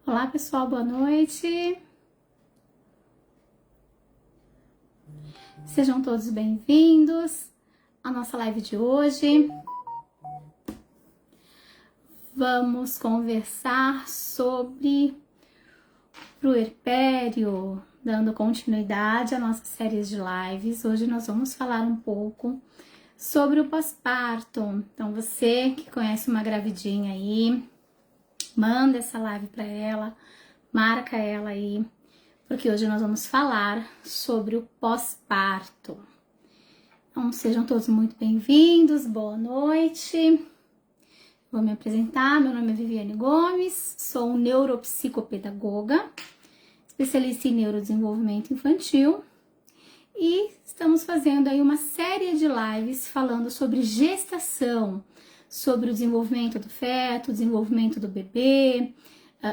Olá pessoal, boa noite. Sejam todos bem-vindos à nossa live de hoje. Vamos conversar sobre o puerpério, dando continuidade à nossa série de lives. Hoje nós vamos falar um pouco sobre o pós-parto. Então você que conhece uma gravidinha aí, manda essa live para ela, marca ela aí, porque hoje nós vamos falar sobre o pós-parto. Então, sejam todos muito bem-vindos, boa noite. Vou me apresentar, meu nome é Viviane Gomes, sou neuropsicopedagoga, especialista em neurodesenvolvimento infantil e estamos fazendo aí uma série de lives falando sobre gestação, sobre o desenvolvimento do feto, desenvolvimento do bebê,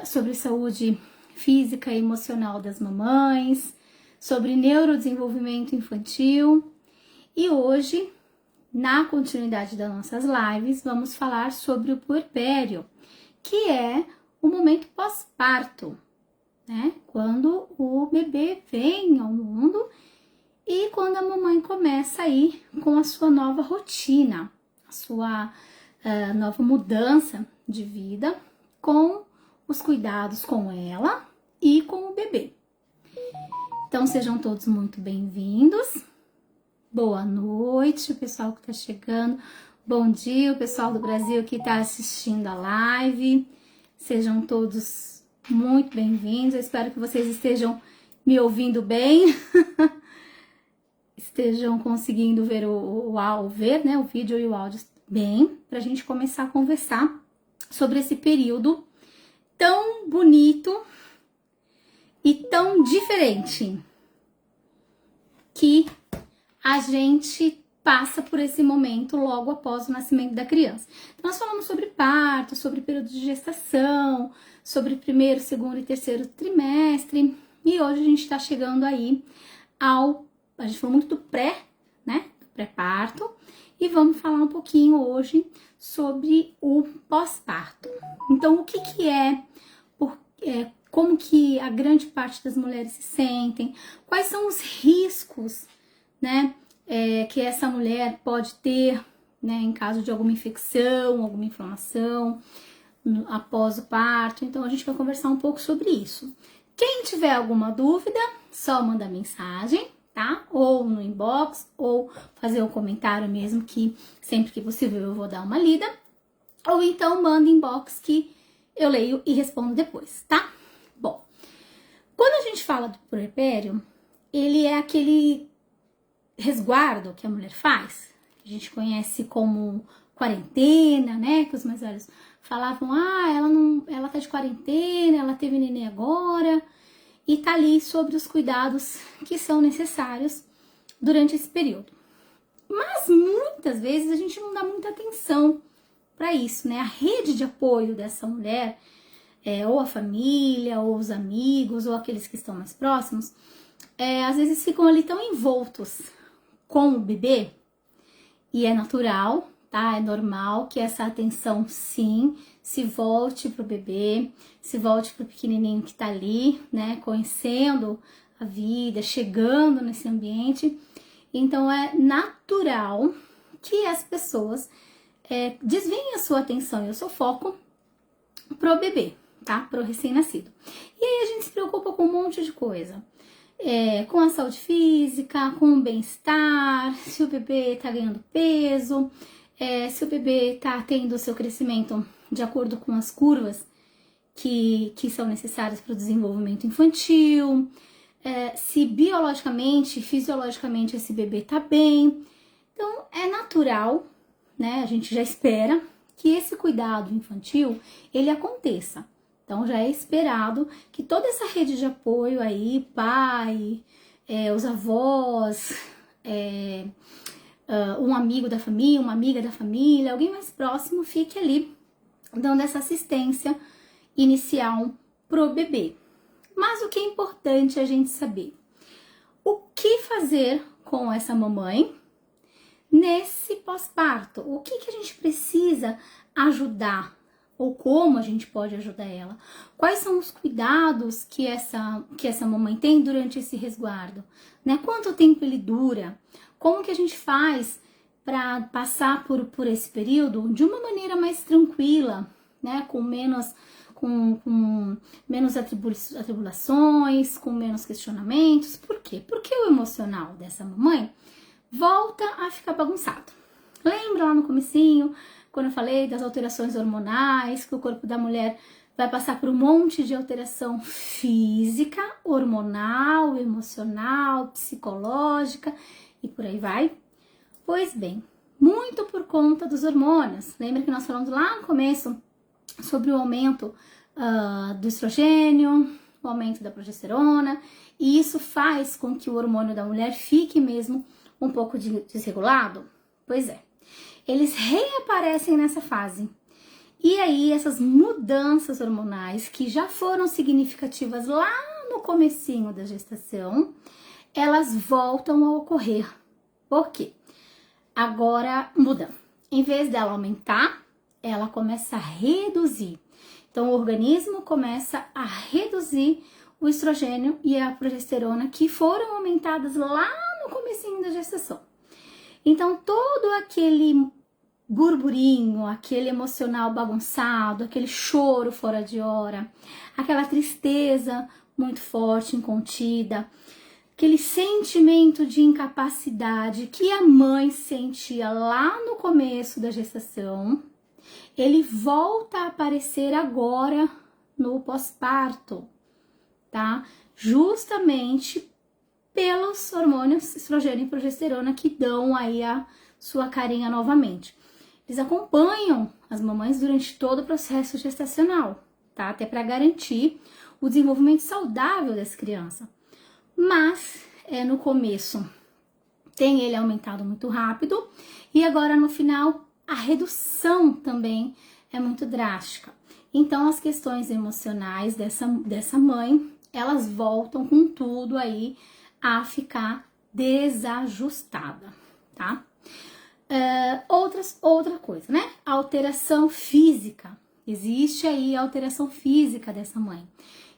sobre saúde física e emocional das mamães, sobre neurodesenvolvimento infantil. E hoje, na continuidade das nossas lives, vamos falar sobre o puerpério, que é o momento pós-parto, né? Quando o bebê vem ao mundo e quando a mamãe começa aí com a sua nova rotina, a sua nova mudança de vida, com os cuidados com ela e com o bebê. Então sejam todos muito bem-vindos. Boa noite, o pessoal que está chegando. Bom dia, o pessoal do Brasil que está assistindo a live. Sejam todos muito bem-vindos. Eu espero que vocês estejam me ouvindo bem. Estejam conseguindo ver né, o vídeo e o áudio bem, para a gente começar a conversar sobre esse período tão bonito e tão diferente que a gente passa por esse momento logo após o nascimento da criança. Então, nós falamos sobre parto, sobre período de gestação, sobre primeiro, segundo e terceiro trimestre, e hoje a gente está chegando aí a gente falou muito do né, do pré-parto, e vamos falar um pouquinho hoje sobre o pós-parto. Então, o que é, como que a grande parte das mulheres se sentem, quais são os riscos, né, que essa mulher pode ter, né, em caso de alguma infecção, alguma inflamação após o parto. Então, a gente vai conversar um pouco sobre isso. Quem tiver alguma dúvida, só manda mensagem, tá? Ou no inbox, ou fazer um comentário mesmo, que sempre que possível eu vou dar uma lida. Ou então manda inbox que eu leio e respondo depois, tá? Bom, quando a gente fala do puerpério, ele é aquele resguardo que a mulher faz. A gente conhece como quarentena, né? Que os mais velhos falavam, ela tá de quarentena, ela teve neném agora, e tá ali sobre os cuidados que são necessários durante esse período. Mas muitas vezes a gente não dá muita atenção para isso, né? A rede de apoio dessa mulher, ou a família, ou os amigos, ou aqueles que estão mais próximos, às vezes ficam ali tão envoltos com o bebê, e é natural, tá? É normal que essa atenção, sim, se volte pro bebê, se volte pro pequenininho que tá ali, né? Conhecendo a vida, chegando nesse ambiente. Então, é natural que as pessoas desviem a sua atenção e o seu foco pro bebê, tá? Pro recém-nascido. E aí a gente se preocupa com um monte de coisa. Com a saúde física, com o bem-estar, se o bebê tá ganhando peso, se o bebê tá tendo o seu crescimento de acordo com as curvas que são necessárias para o desenvolvimento infantil, se biologicamente, fisiologicamente esse bebê tá bem. Então, é natural, né? A gente já espera que esse cuidado infantil, ele aconteça. Então, já é esperado que toda essa rede de apoio aí, pai, os avós, um amigo da família, uma amiga da família, alguém mais próximo, fique ali dando essa assistência inicial pro bebê. Mas o que é importante a gente saber? O que fazer com essa mamãe nesse pós-parto? O que a gente precisa ajudar ou como a gente pode ajudar ela. Quais são os cuidados que essa mamãe tem durante esse resguardo, né? Quanto tempo ele dura? Como que a gente faz para passar por esse período de uma maneira mais tranquila, né? Com menos atribulações, com menos questionamentos. Por quê? Porque o emocional dessa mamãe volta a ficar bagunçado. Lembra lá no comecinho, quando eu falei das alterações hormonais, que o corpo da mulher vai passar por um monte de alteração física, hormonal, emocional, psicológica e por aí vai? Pois bem, muito por conta dos hormônios. Lembra que nós falamos lá no começo sobre o aumento do estrogênio, o aumento da progesterona, e isso faz com que o hormônio da mulher fique mesmo um pouco desregulado? Pois é, eles reaparecem nessa fase. E aí essas mudanças hormonais que já foram significativas lá no comecinho da gestação, elas voltam a ocorrer. Por quê? Agora muda. Em vez dela aumentar, ela começa a reduzir. Então o organismo começa a reduzir o estrogênio e a progesterona que foram aumentadas lá no comecinho da gestação. Então todo aquele burburinho, aquele emocional bagunçado, aquele choro fora de hora, aquela tristeza muito forte, incontida, aquele sentimento de incapacidade que a mãe sentia lá no começo da gestação, ele volta a aparecer agora no pós-parto, tá? Justamente pelos hormônios estrogênio e progesterona que dão aí a sua carinha novamente. Eles acompanham as mamães durante todo o processo gestacional, tá? Até para garantir o desenvolvimento saudável dessa criança. Mas no começo tem ele aumentado muito rápido e agora no final a redução também é muito drástica. Então as questões emocionais dessa mãe, elas voltam com tudo aí a ficar desajustada, tá? Outra coisa, né? A alteração física. Existe aí a alteração física dessa mãe.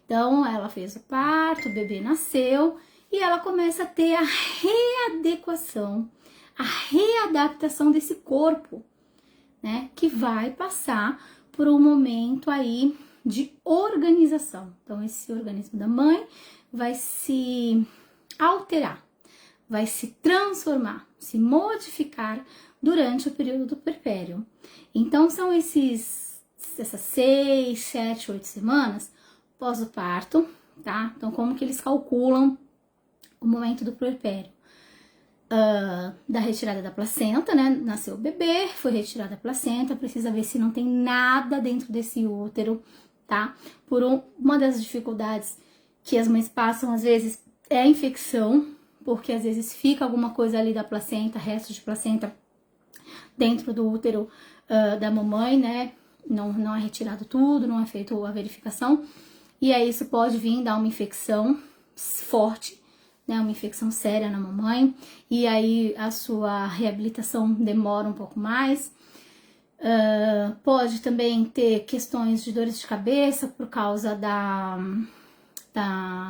Então, ela fez o parto, o bebê nasceu e ela começa a ter a readequação, a readaptação desse corpo, né? Que vai passar por um momento aí de organização. Então, esse organismo da mãe vai se alterar, vai se transformar, se modificar durante o período do puerpério. Então, são essas 6, 7, 8 semanas pós o parto, tá? Então, como que eles calculam o momento do puerpério? Da retirada da placenta, né? Nasceu o bebê, foi retirada a placenta, precisa ver se não tem nada dentro desse útero, tá? Uma das dificuldades que as mães passam, às vezes, é a infecção, porque às vezes fica alguma coisa ali da placenta, restos de placenta dentro do útero da mamãe, né? Não é retirado tudo, não é feito a verificação. E aí isso pode vir dar uma infecção forte, né? Uma infecção séria na mamãe. E aí a sua reabilitação demora um pouco mais. Pode também ter questões de dores de cabeça por causa da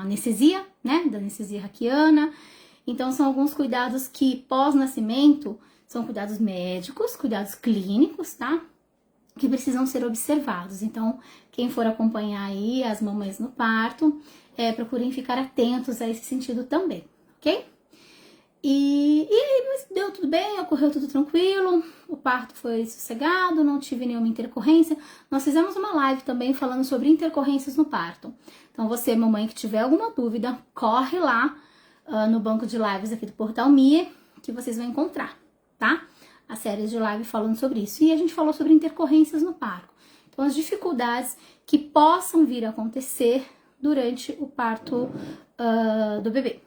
anestesia, né? Da anestesia raquiana. Então, são alguns cuidados que pós-nascimento são cuidados médicos, cuidados clínicos, tá? Que precisam ser observados. Então, quem for acompanhar aí as mamães no parto, procurem ficar atentos a esse sentido também, ok? E mas deu tudo bem, ocorreu tudo tranquilo, o parto foi sossegado, não tive nenhuma intercorrência. Nós fizemos uma live também falando sobre intercorrências no parto. Então, você, mamãe, que tiver alguma dúvida, corre lá no banco de lives aqui do Portal Mie, que vocês vão encontrar, tá? A série de live falando sobre isso. E a gente falou sobre intercorrências no parto. Então, as dificuldades que possam vir a acontecer durante o parto do bebê.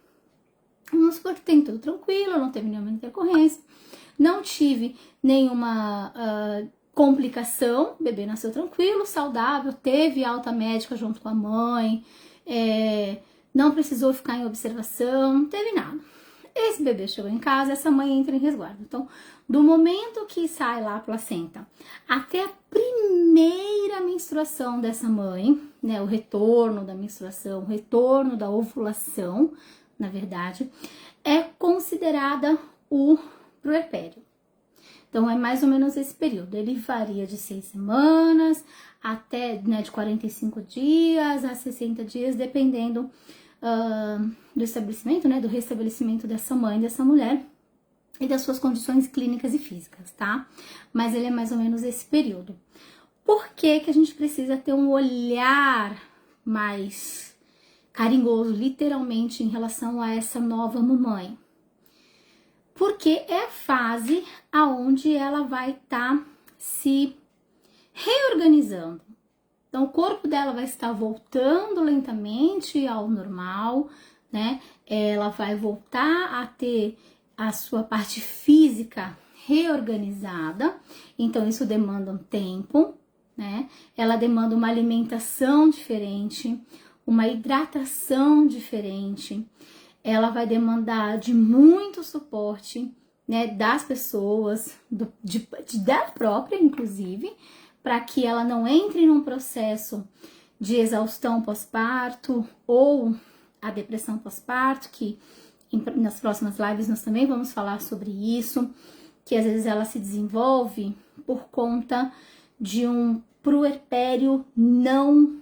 Vamos supor que tem tudo tranquilo, não teve nenhuma intercorrência, não tive nenhuma complicação, o bebê nasceu tranquilo, saudável, teve alta médica junto com a mãe, não precisou ficar em observação, não teve nada. Esse bebê chegou em casa, essa mãe entra em resguardo. Então, do momento que sai lá a placenta até a primeira primeira menstruação dessa mãe, né, o retorno da menstruação, o retorno da ovulação, na verdade, é considerada o puerpério. Então, é mais ou menos esse período. Ele varia de 6 semanas até, né, de 45 dias a 60 dias, dependendo do estabelecimento, né, do restabelecimento dessa mãe, dessa mulher e das suas condições clínicas e físicas, tá? Mas ele é mais ou menos esse período. Por que que a gente precisa ter um olhar mais carinhoso, literalmente, em relação a essa nova mamãe? Porque é a fase aonde ela vai estar se reorganizando. Então, o corpo dela vai estar voltando lentamente ao normal, né? Ela vai voltar a ter a sua parte física reorganizada. Então, isso demanda um tempo, né? Ela demanda uma alimentação diferente, uma hidratação diferente. Ela vai demandar de muito suporte, né, das pessoas, dela própria, inclusive, para que ela não entre num processo de exaustão pós-parto ou a depressão pós-parto, que nas próximas lives nós também vamos falar sobre isso, que às vezes ela se desenvolve por conta de um puerpério não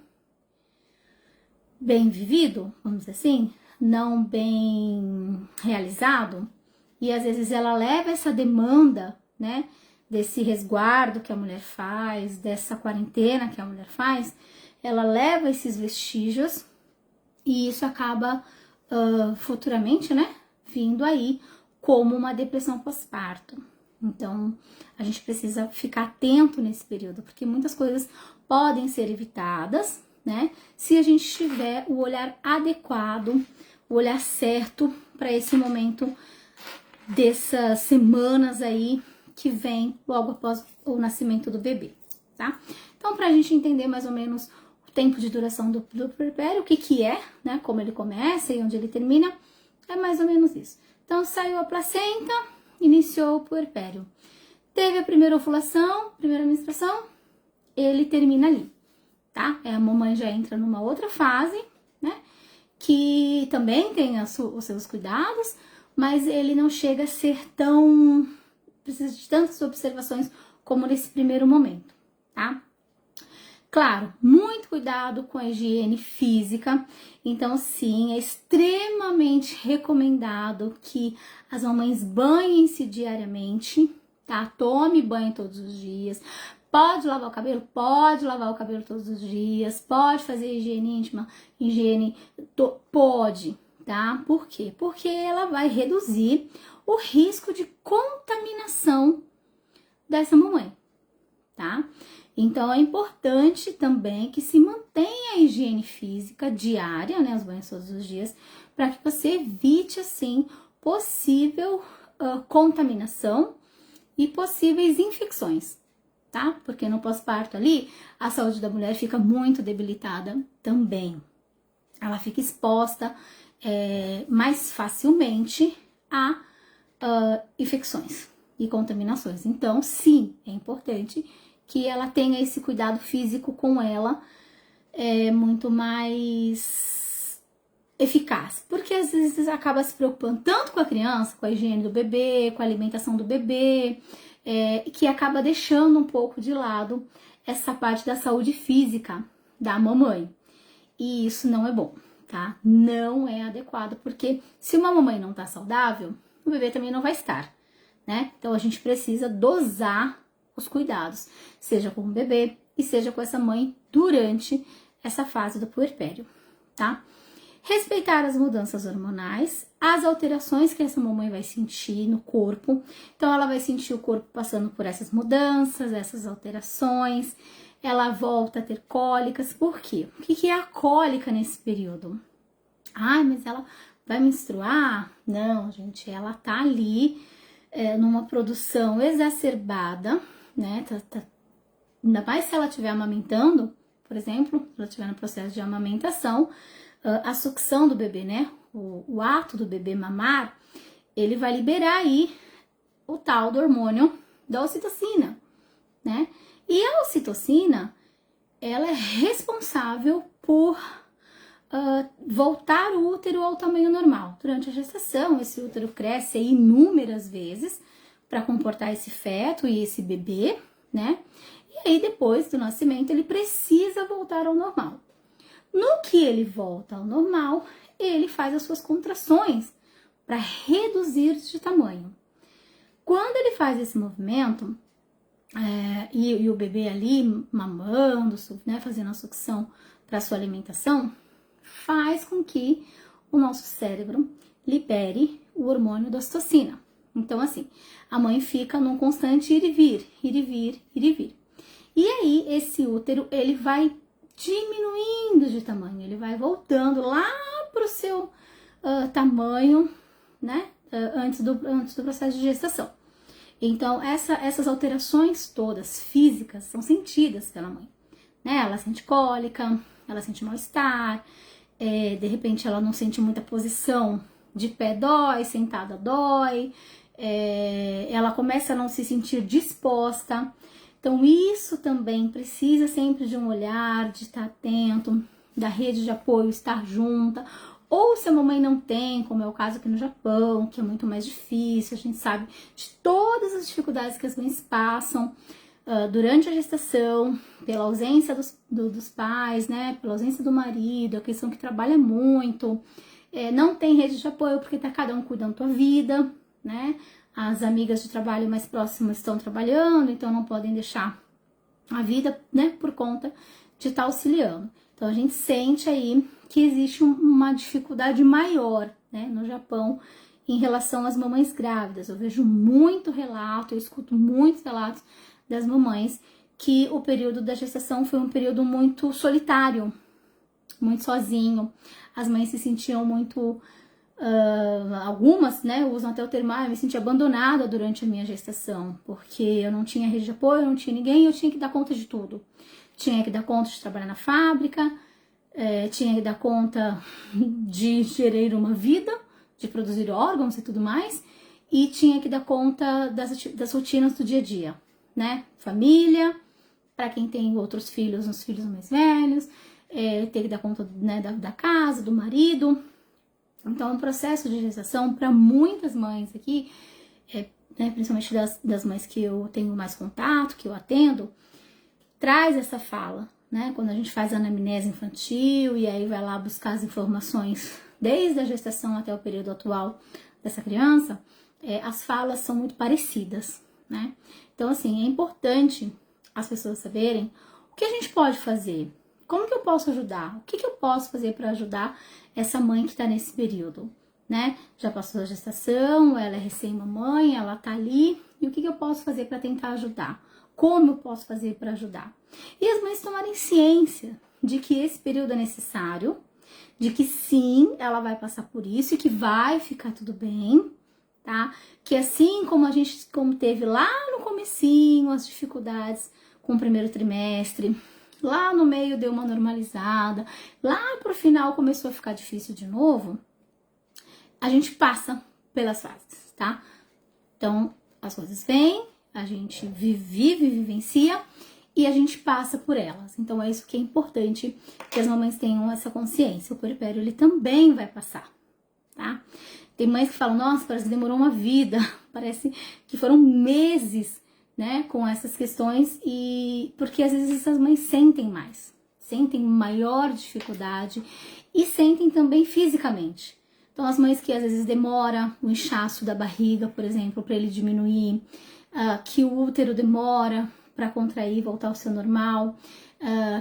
bem vivido, vamos dizer assim, não bem realizado, e às vezes ela leva essa demanda, né, desse resguardo que a mulher faz, dessa quarentena que a mulher faz, ela leva esses vestígios e isso acaba futuramente, né, vindo aí como uma depressão pós-parto. Então, a gente precisa ficar atento nesse período, porque muitas coisas podem ser evitadas, né, se a gente tiver o olhar adequado, o olhar certo para esse momento dessas semanas aí que vem logo após o nascimento do bebê, tá? Então, pra gente entender mais ou menos o tempo de duração do puerpério, o que que é, né, como ele começa e onde ele termina, é mais ou menos isso. Então, saiu a placenta, iniciou o puerpério. Teve a primeira ovulação, primeira menstruação, ele termina ali, tá? A mamãe já entra numa outra fase, né, que também tem os seus cuidados, mas ele não chega a ser tão... precisa de tantas observações como nesse primeiro momento, tá? Claro, muito cuidado com a higiene física. Então, sim, é extremamente recomendado que as mamães banhem-se diariamente, tá? Tome banho todos os dias. Pode lavar o cabelo? Pode lavar o cabelo todos os dias. Pode fazer higiene íntima? Pode, tá? Por quê? Porque ela vai reduzir o risco de contaminação dessa mamãe, tá? Então, é importante também que se mantenha a higiene física diária, né, os banhos todos os dias, para que você evite, assim, possível contaminação e possíveis infecções, tá? Porque no pós-parto ali, a saúde da mulher fica muito debilitada também. Ela fica exposta mais facilmente a infecções e contaminações. Então, sim, é importante que ela tenha esse cuidado físico com ela muito mais eficaz, porque às vezes acaba se preocupando tanto com a criança, com a higiene do bebê, com a alimentação do bebê, que acaba deixando um pouco de lado essa parte da saúde física da mamãe. E isso não é bom, tá? Não é adequado, porque se uma mamãe não tá saudável, o bebê também não vai estar, né? Então a gente precisa dosar os cuidados, seja com o bebê e seja com essa mãe durante essa fase do puerpério, tá? Respeitar as mudanças hormonais, as alterações que essa mamãe vai sentir no corpo. Então ela vai sentir o corpo passando por essas mudanças, essas alterações. Ela volta a ter cólicas. Por quê? O que é a cólica nesse período? Ah, mas ela vai menstruar? Não, gente, ela tá ali numa produção exacerbada, né? Ainda mais se ela estiver amamentando, por exemplo, se ela estiver no processo de amamentação, a sucção do bebê, né? O ato do bebê mamar, ele vai liberar aí o tal do hormônio da ocitocina, né? E a ocitocina, ela é responsável por voltar o útero ao tamanho normal. Durante a gestação, esse útero cresce inúmeras vezes para comportar esse feto e esse bebê, né? E aí, depois do nascimento, ele precisa voltar ao normal. No que ele volta ao normal, ele faz as suas contrações para reduzir de tamanho. Quando ele faz esse movimento, e o bebê ali mamando, né, fazendo a sucção para sua alimentação, faz com que o nosso cérebro libere o hormônio da ocitocina. Então, assim, a mãe fica num constante ir e vir, ir e vir, ir e vir. E aí, esse útero, ele vai diminuindo de tamanho, ele vai voltando lá para o seu tamanho, né, antes do processo de gestação. Então, essas alterações todas físicas são sentidas pela mãe, né? Ela sente cólica, ela sente mal-estar, de repente ela não sente muita posição, de pé dói, sentada dói, ela começa a não se sentir disposta. Então, isso também precisa sempre de um olhar, de estar atento, da rede de apoio estar junta. Ou se a mamãe não tem, como é o caso aqui no Japão, que é muito mais difícil, a gente sabe de todas as dificuldades que as mães passam durante a gestação, pela ausência dos pais, né, pela ausência do marido, a questão que trabalha muito, não tem rede de apoio porque tá cada um cuidando da tua vida, né, as amigas de trabalho mais próximas estão trabalhando, então não podem deixar a vida, né, por conta de estar auxiliando. Então a gente sente aí que existe uma dificuldade maior, né, no Japão em relação às mamães grávidas. Eu vejo muito relato, eu escuto muitos relatos das mamães que o período da gestação foi um período muito solitário, muito sozinho. As mães se sentiam muito, algumas, né, usam até o termo, eu me senti abandonada durante a minha gestação, porque eu não tinha rede de apoio, eu não tinha ninguém, eu tinha que dar conta de tudo. Tinha que dar conta de trabalhar na fábrica, tinha que dar conta de gerir uma vida, de produzir órgãos e tudo mais, e tinha que dar conta das rotinas do dia a dia, né? Família, para quem tem outros filhos, uns filhos mais velhos, ter que dar conta, né, da casa, do marido. Então, o processo de gestação, para muitas mães aqui, né, principalmente das mães que eu tenho mais contato, que eu atendo, traz essa fala, né? Quando a gente faz a anamnese infantil e aí vai lá buscar as informações desde a gestação até o período atual dessa criança, as falas são muito parecidas, né? Então, assim, é importante as pessoas saberem o que a gente pode fazer, como que eu posso ajudar, o que eu posso fazer para ajudar essa mãe que está nesse período, né? Já passou a gestação, ela é recém-mamãe, ela tá ali, e o que eu posso fazer para tentar ajudar? Como eu posso fazer para ajudar? E as mães tomarem ciência de que esse período é necessário, de que sim, ela vai passar por isso e que vai ficar tudo bem, tá? Que assim como teve lá no comecinho as dificuldades com o primeiro trimestre, lá no meio deu uma normalizada, lá pro final começou a ficar difícil de novo, a gente passa pelas fases, tá? Então, as coisas vêm, a gente vivencia e a gente passa por elas. Então, é isso que é importante que as mamães tenham essa consciência. O puerpério, ele também vai passar, tá? Tem mães que falam, nossa, parece que demorou uma vida, parece que foram meses, né, com essas questões, e porque às vezes essas mães sentem mais, sentem maior dificuldade e sentem também fisicamente. Então, as mães que às vezes demora o inchaço da barriga, por exemplo, para ele diminuir, que o útero demora para contrair e voltar ao seu normal,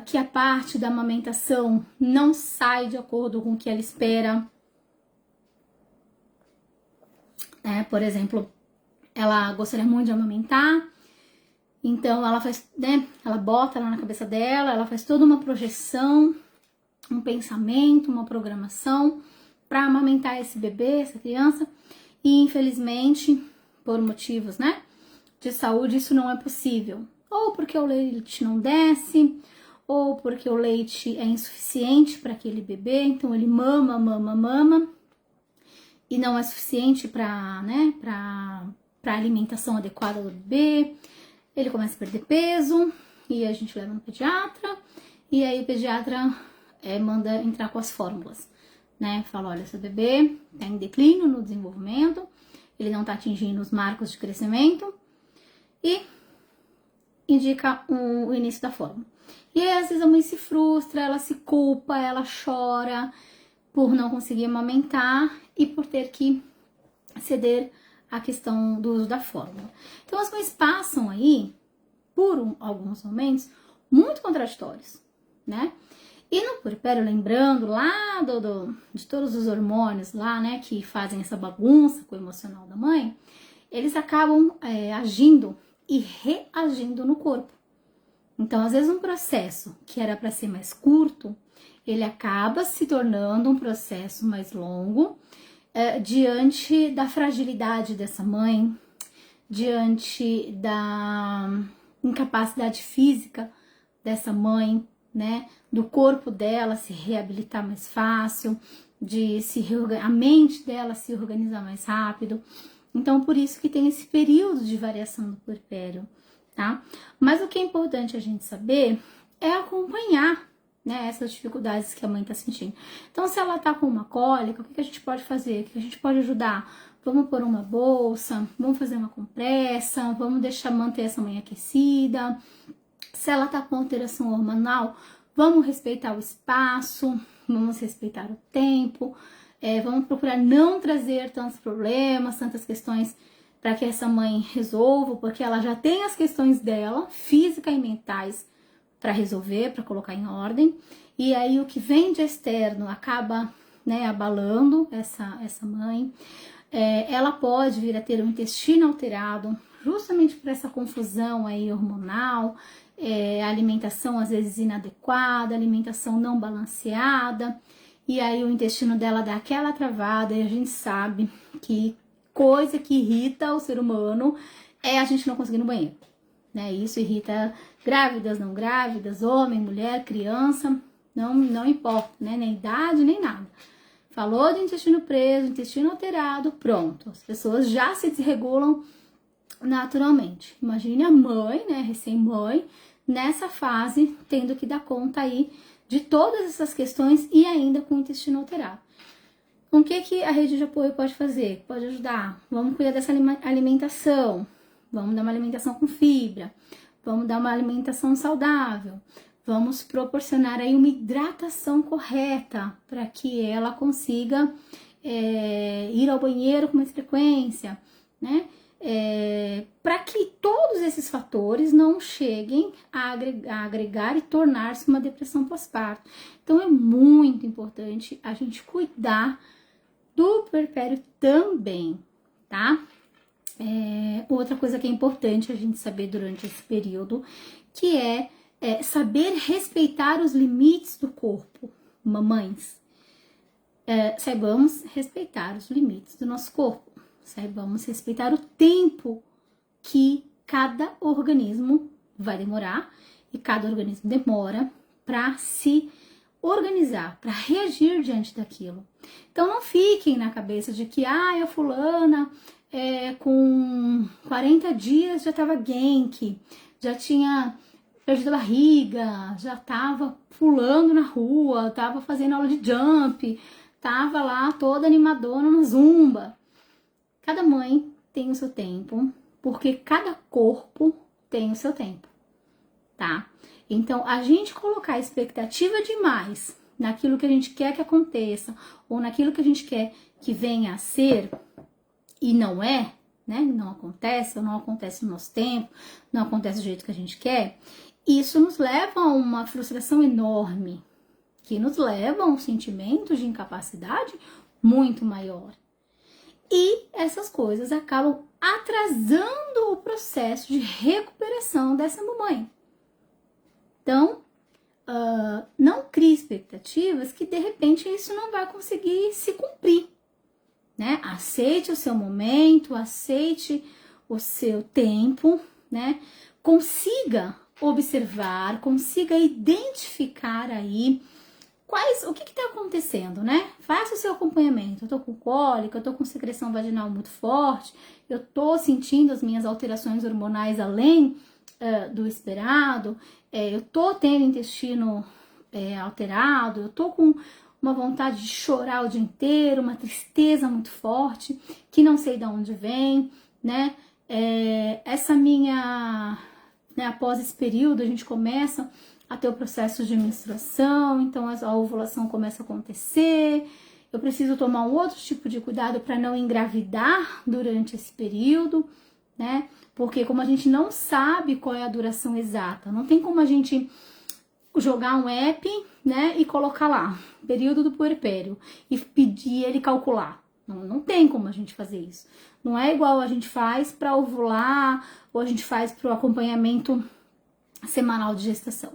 que a parte da amamentação não sai de acordo com o que ela espera. Por exemplo, ela gostaria muito de amamentar, então ela faz, né, ela bota lá na cabeça dela, ela faz toda uma projeção, um pensamento, uma programação para amamentar esse bebê, essa criança, e infelizmente, por motivos, né, de saúde, isso não é possível. Ou porque o leite não desce, ou porque o leite é insuficiente para aquele bebê, então ele mama, e não é suficiente para, né, para alimentação adequada do bebê, ele começa a perder peso, e a gente leva no pediatra, e aí o pediatra manda entrar com as fórmulas, né? Fala, olha, seu bebê tá em declínio no desenvolvimento, ele não tá atingindo os marcos de crescimento, e indica o início da fórmula. E aí, às vezes, a mãe se frustra, ela se culpa, ela chora por não conseguir amamentar e por ter que ceder à questão do uso da fórmula. Então, as mães passam aí por alguns momentos muito contraditórios, né? E no puerpério, lembrando lá de todos os hormônios lá, né, que fazem essa bagunça com o emocional da mãe, eles acabam agindo e reagindo no corpo. Então, às vezes, um processo que era para ser mais curto, ele acaba se tornando um processo mais longo, diante da fragilidade dessa mãe, diante da incapacidade física dessa mãe, né? Do corpo dela se reabilitar mais fácil, a mente dela se organizar mais rápido. Então, por isso que tem esse período de variação do puerpério, tá? Mas o que é importante a gente saber é acompanhar, né, essas dificuldades que a mãe tá sentindo. Então, se ela tá com uma cólica, o que a gente pode fazer? O que a gente pode ajudar? Vamos pôr uma bolsa, vamos fazer uma compressa, vamos manter essa mãe aquecida. Se ela tá com alteração hormonal, vamos respeitar o espaço, vamos respeitar o tempo, vamos procurar não trazer tantos problemas, tantas questões para que essa mãe resolva, porque ela já tem as questões dela, física e mentais, para resolver, para colocar em ordem. E aí o que vem de externo acaba, né, abalando essa mãe. Ela pode vir a ter um intestino alterado, justamente por essa confusão aí hormonal, alimentação às vezes inadequada, alimentação não balanceada, e aí o intestino dela dá aquela travada, e a gente sabe que coisa que irrita o ser humano é a gente não conseguir ir no banheiro, né? Isso irrita grávidas, não grávidas, homem, mulher, criança, não importa, né? Nem idade, nem nada. Falou de intestino preso, intestino alterado, pronto. As pessoas já se desregulam naturalmente. Imagine a mãe, né, recém-mãe, nessa fase, tendo que dar conta aí de todas essas questões e ainda com o intestino alterado. O que a rede de apoio pode fazer? Pode ajudar. Vamos cuidar dessa alimentação. Vamos dar uma alimentação com fibra. Vamos dar uma alimentação saudável. Vamos proporcionar aí uma hidratação correta para que ela consiga ir ao banheiro com mais frequência, né? Para que todos esses fatores não cheguem a agregar e tornar-se uma depressão pós-parto. Então é muito importante a gente cuidar do puerpério também, tá? Outra coisa que é importante a gente saber durante esse período, que é saber respeitar os limites do corpo. Mamães, saibamos respeitar os limites do nosso corpo. Saibamos respeitar o tempo que cada organismo vai demorar, e cada organismo demora para se organizar, para reagir diante daquilo. Então não fiquem na cabeça de que a fulana com 40 dias já estava genki, já tinha perdido a barriga, já estava pulando na rua, estava fazendo aula de jump, estava lá toda animadona na zumba. Cada mãe tem o seu tempo, porque cada corpo tem o seu tempo, tá? Então, a gente colocar expectativa demais naquilo que a gente quer que aconteça, ou naquilo que a gente quer que venha a ser, e não é, né? Não acontece, ou não acontece no nosso tempo, não acontece do jeito que a gente quer, isso nos leva a uma frustração enorme, que nos leva a um sentimento de incapacidade muito maior. E essas coisas acabam atrasando o processo de recuperação dessa mamãe. Então, não crie expectativas que de repente isso não vai conseguir se cumprir, né? Aceite o seu momento, aceite o seu tempo, né? Consiga observar, consiga identificar aí o que está acontecendo, né? Faça o seu acompanhamento. Eu tô com cólica, eu tô com secreção vaginal muito forte, eu tô sentindo as minhas alterações hormonais além do esperado, eu tô tendo intestino alterado, eu tô com uma vontade de chorar o dia inteiro, uma tristeza muito forte, que não sei de onde vem, né? Essa minha, né, após esse período, a gente começa a ter o processo de menstruação, então a ovulação começa a acontecer. Eu preciso tomar um outro tipo de cuidado para não engravidar durante esse período, né? Porque como a gente não sabe qual é a duração exata, não tem como a gente jogar um app, né, e colocar lá, período do puerpério, e pedir ele calcular. Não tem como a gente fazer isso. Não é igual a gente faz para ovular, ou a gente faz para o acompanhamento semanal de gestação,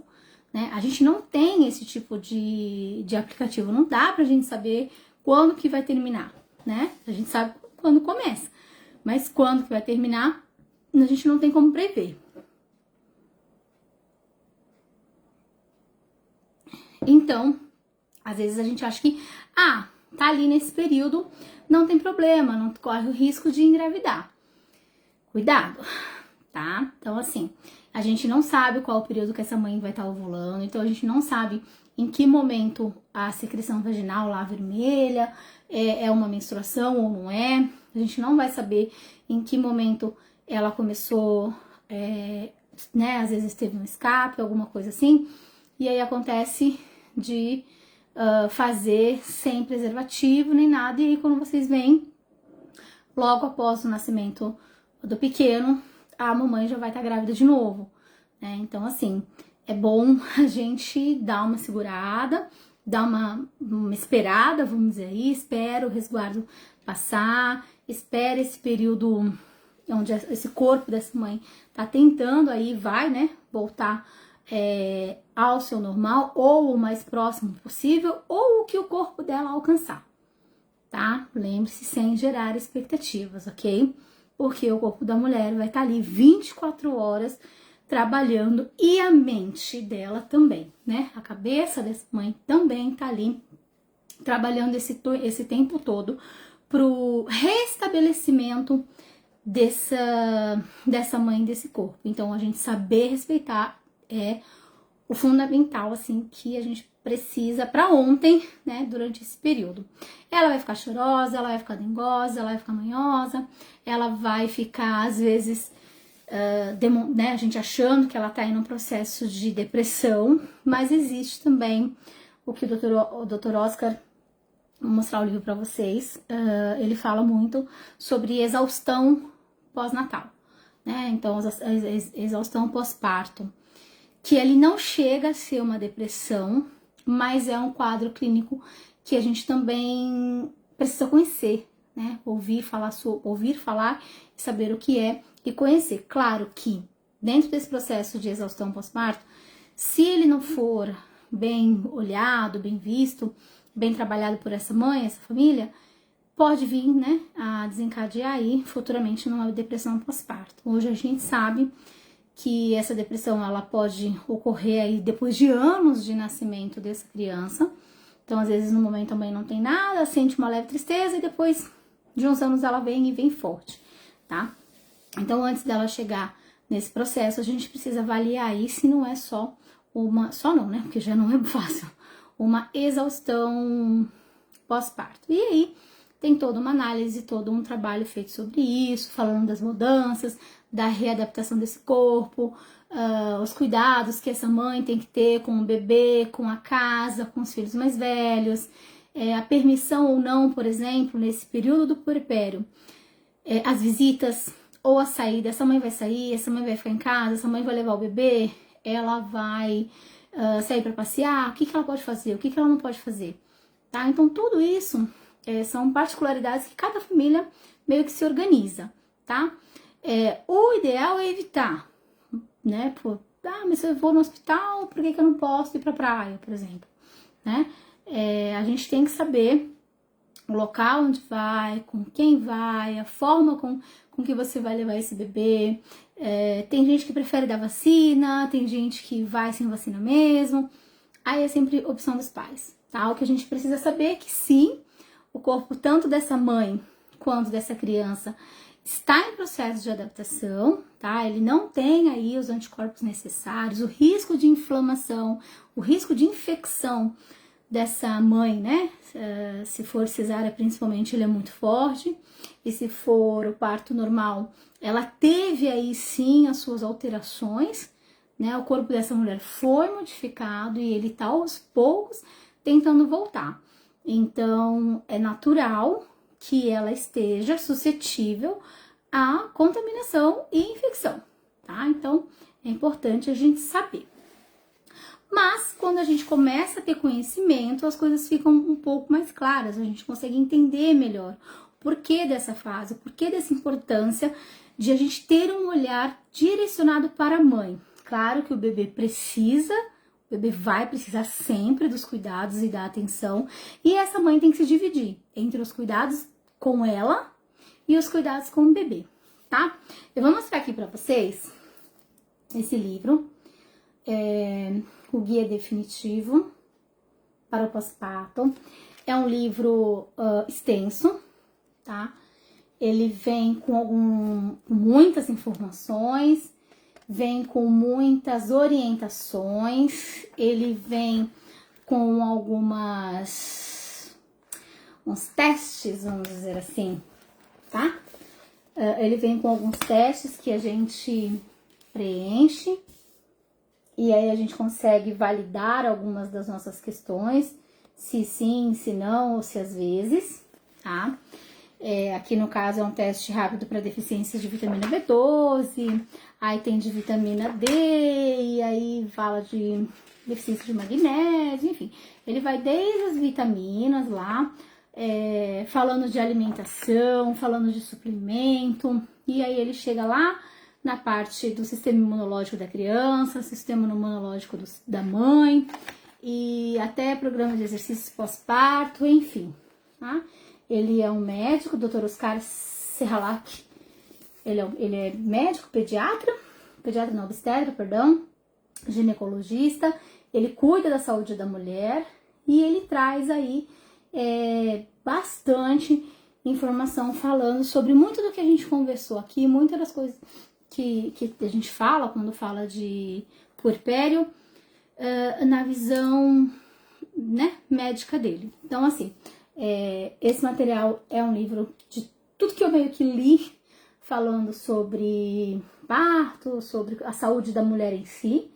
né? A gente não tem esse tipo de aplicativo, não dá pra gente saber quando que vai terminar, né? A gente sabe quando começa, mas quando que vai terminar, a gente não tem como prever. Então, às vezes a gente acha que, tá ali nesse período, não tem problema, não corre o risco de engravidar. Cuidado, tá? Então, assim, a gente não sabe qual o período que essa mãe vai estar ovulando, então a gente não sabe em que momento a secreção vaginal lá vermelha é uma menstruação ou não é. A gente não vai saber em que momento ela começou, né? Às vezes teve um escape, alguma coisa assim, e aí acontece de fazer sem preservativo nem nada, e aí quando vocês veem, logo após o nascimento do pequeno, a mamãe já vai estar grávida de novo, né? Então, assim, é bom a gente dar uma segurada, dar uma esperada, vamos dizer aí, espera o resguardo passar, espera esse período onde esse corpo dessa mãe tá tentando aí, vai, né, voltar ao seu normal, ou o mais próximo possível, ou o que o corpo dela alcançar, tá? Lembre-se, sem gerar expectativas, ok? Porque o corpo da mulher vai estar ali 24 horas trabalhando, e a mente dela também, né? A cabeça dessa mãe também tá ali trabalhando esse tempo todo pro restabelecimento dessa mãe, desse corpo. Então, a gente saber respeitar é o fundamental, assim, que a gente precisa para ontem, né, durante esse período. Ela vai ficar chorosa, ela vai ficar dengosa, ela vai ficar manhosa, ela vai ficar, às vezes, né, a gente achando que ela tá em um processo de depressão, mas existe também o que o Dr. Oscar, vou mostrar o livro para vocês, ele fala muito sobre exaustão pós-natal, né, então exaustão pós-parto, que ele não chega a ser uma depressão, mas é um quadro clínico que a gente também precisa conhecer, né? Ouvir falar e saber o que é e conhecer. Claro que dentro desse processo de exaustão pós-parto, se ele não for bem olhado, bem visto, bem trabalhado por essa mãe, essa família, pode vir, né, a desencadear aí futuramente numa depressão pós-parto. Hoje a gente sabe que essa depressão ela pode ocorrer aí depois de anos de nascimento dessa criança. Então, às vezes, no momento a mãe não tem nada, sente uma leve tristeza e depois de uns anos ela vem e vem forte, tá? Então, antes dela chegar nesse processo, a gente precisa avaliar aí se não é só não, né? Porque já não é fácil, uma exaustão pós-parto. E aí, tem toda uma análise, todo um trabalho feito sobre isso, falando das mudanças, da readaptação desse corpo, os cuidados que essa mãe tem que ter com o bebê, com a casa, com os filhos mais velhos, a permissão ou não, por exemplo, nesse período do puerpério, as visitas ou a saída, essa mãe vai sair, essa mãe vai ficar em casa, essa mãe vai levar o bebê, ela vai sair para passear, o que ela pode fazer, o que ela não pode fazer, tá? Então tudo isso são particularidades que cada família meio que se organiza, tá? O ideal é evitar, né? Mas se eu vou no hospital, por que eu não posso ir pra praia, por exemplo, né? A gente tem que saber o local onde vai, com quem vai, a forma com que você vai levar esse bebê. Tem gente que prefere dar vacina, tem gente que vai sem vacina mesmo. Aí é sempre opção dos pais, tá? O que a gente precisa saber é que sim, o corpo tanto dessa mãe quanto dessa criança, está em processo de adaptação, tá? Ele não tem aí os anticorpos necessários, o risco de inflamação, o risco de infecção dessa mãe, né? Se for cesárea, principalmente, ele é muito forte. E se for o parto normal, ela teve aí sim as suas alterações, né? O corpo dessa mulher foi modificado e ele tá aos poucos tentando voltar. Então, é natural que ela esteja suscetível à contaminação e infecção, tá? Então, é importante a gente saber. Mas, quando a gente começa a ter conhecimento, as coisas ficam um pouco mais claras, a gente consegue entender melhor o porquê dessa fase, o porquê dessa importância de a gente ter um olhar direcionado para a mãe. Claro que o bebê vai precisar sempre dos cuidados e da atenção, e essa mãe tem que se dividir entre os cuidados com ela e os cuidados com o bebê, tá? Eu vou mostrar aqui para vocês esse livro, o Guia Definitivo para o Pós-Parto. É um livro extenso, tá? Ele vem com muitas informações, vem com muitas orientações, ele vem com uns testes, vamos dizer assim, tá? Ele vem com alguns testes que a gente preenche e aí a gente consegue validar algumas das nossas questões, se sim, se não, ou se às vezes, tá? Aqui no caso é um teste rápido para deficiência de vitamina B12, aí tem de vitamina D, e aí fala de deficiência de magnésio, enfim. Ele vai desde as vitaminas lá, falando de alimentação, falando de suplemento, e aí ele chega lá na parte do sistema imunológico da criança, sistema imunológico da mãe, e até programa de exercícios pós-parto, enfim, tá? Ele é um médico, o Dr. Oscar Serralak. Ele é médico, pediatra não, obstetra, perdão, ginecologista. Ele cuida da saúde da mulher e ele traz aí bastante informação falando sobre muito do que a gente conversou aqui, muitas das coisas que a gente fala quando fala de puerpério, na visão, né, médica dele. Então, assim, esse material é um livro de tudo que eu meio que li, falando sobre parto, sobre a saúde da mulher em si,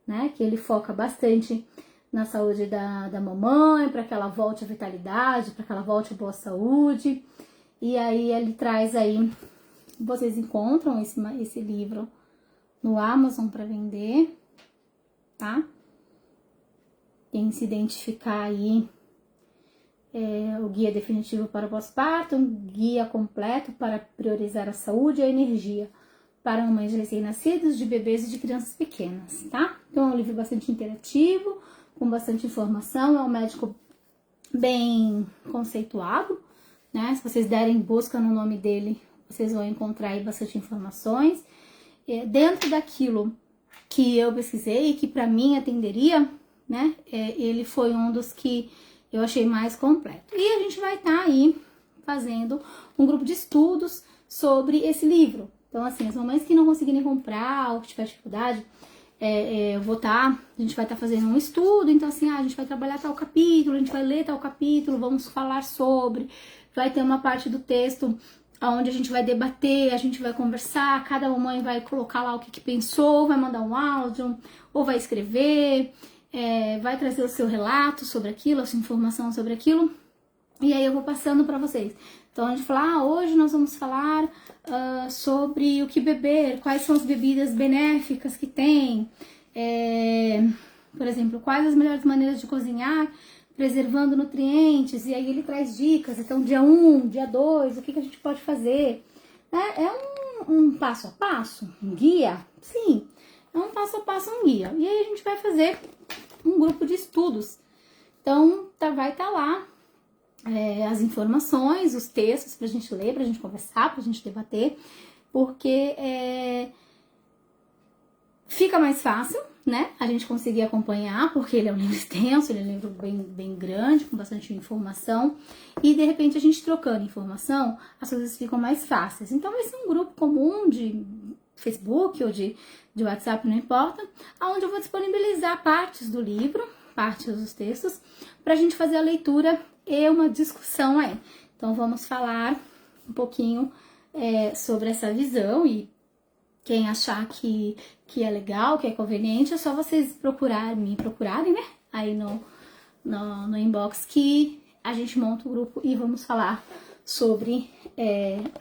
né? Que ele foca bastante na saúde da mamãe, para que ela volte à vitalidade, para que ela volte à boa saúde. E aí ele traz aí, vocês encontram esse livro no Amazon para vender, tá? Quem se identificar aí, o Guia Definitivo para o Pós-Parto, um guia completo para priorizar a saúde e a energia para mães recém-nascidas, de bebês e de crianças pequenas, tá? Então é um livro bastante interativo, com bastante informação, é um médico bem conceituado, né? Se vocês derem busca no nome dele, vocês vão encontrar aí bastante informações. Dentro daquilo que eu pesquisei, que para mim atenderia, né? Ele foi um dos que eu achei mais completo. E a gente vai estar aí fazendo um grupo de estudos sobre esse livro. Então, assim, as mamães que não conseguirem comprar ou que tiver dificuldade, a gente vai estar fazendo um estudo. Então, assim, a gente vai trabalhar tal capítulo, a gente vai ler tal capítulo, vamos falar sobre. Vai ter uma parte do texto onde a gente vai debater, a gente vai conversar, cada mamãe vai colocar lá o que pensou, vai mandar um áudio ou vai escrever. Vai trazer o seu relato sobre aquilo, a sua informação sobre aquilo, e aí eu vou passando para vocês. Então a gente fala, hoje nós vamos falar sobre o que beber, quais são as bebidas benéficas que tem, por exemplo, quais as melhores maneiras de cozinhar, preservando nutrientes, e aí ele traz dicas. Então dia 1, dia 2, o que a gente pode fazer, um passo a passo, um guia, sim, é um passo a passo, um guia, e aí a gente vai fazer um grupo de estudos. Então, vai estar lá as informações, os textos pra gente ler, pra gente conversar, pra gente debater, porque fica mais fácil, né, a gente conseguir acompanhar, porque ele é um livro extenso, ele é um livro bem grande, com bastante informação, e de repente a gente trocando informação, as coisas ficam mais fáceis. Então vai ser um grupo comum de Facebook ou de WhatsApp, não importa, onde eu vou disponibilizar partes do livro, partes dos textos, para a gente fazer a leitura e uma discussão aí. Então vamos falar um pouquinho sobre essa visão, e quem achar que é legal, que é conveniente, é só vocês me procurarem, né? Aí no inbox, que a gente monta o grupo e vamos falar sobre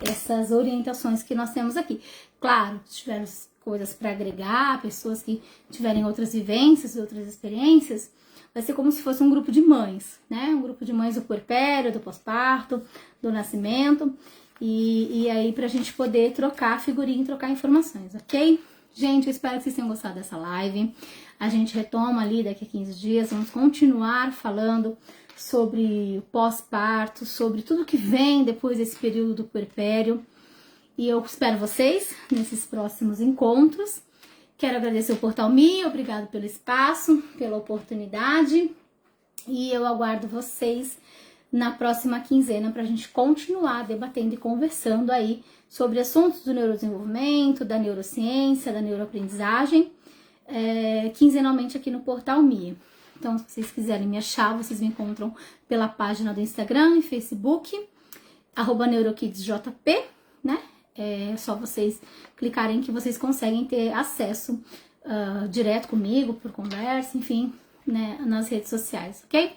essas orientações que nós temos aqui. Claro, se tiver coisas para agregar, pessoas que tiverem outras vivências, outras experiências, vai ser como se fosse um grupo de mães, né? Um grupo de mães do puerpério, do pós-parto, do nascimento. E aí pra gente poder trocar figurinha, trocar informações, ok? Gente, eu espero que vocês tenham gostado dessa live. A gente retoma ali daqui a 15 dias, vamos continuar falando sobre o pós-parto, sobre tudo que vem depois desse período do puerpério. E eu espero vocês nesses próximos encontros. Quero agradecer o Portal Me, obrigado pelo espaço, pela oportunidade. E eu aguardo vocês na próxima quinzena para a gente continuar debatendo e conversando aí sobre assuntos do neurodesenvolvimento, da neurociência, da neuroaprendizagem, quinzenalmente aqui no Portal Me. Então, se vocês quiserem me achar, vocês me encontram pela página do Instagram e Facebook, @neurokidsjp, né? É só vocês clicarem que vocês conseguem ter acesso direto comigo, por conversa, enfim, né, nas redes sociais, ok?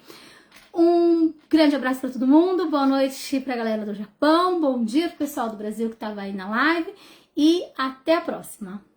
Um grande abraço para todo mundo, boa noite para a galera do Japão, bom dia pro pessoal do Brasil que estava aí na live e até a próxima!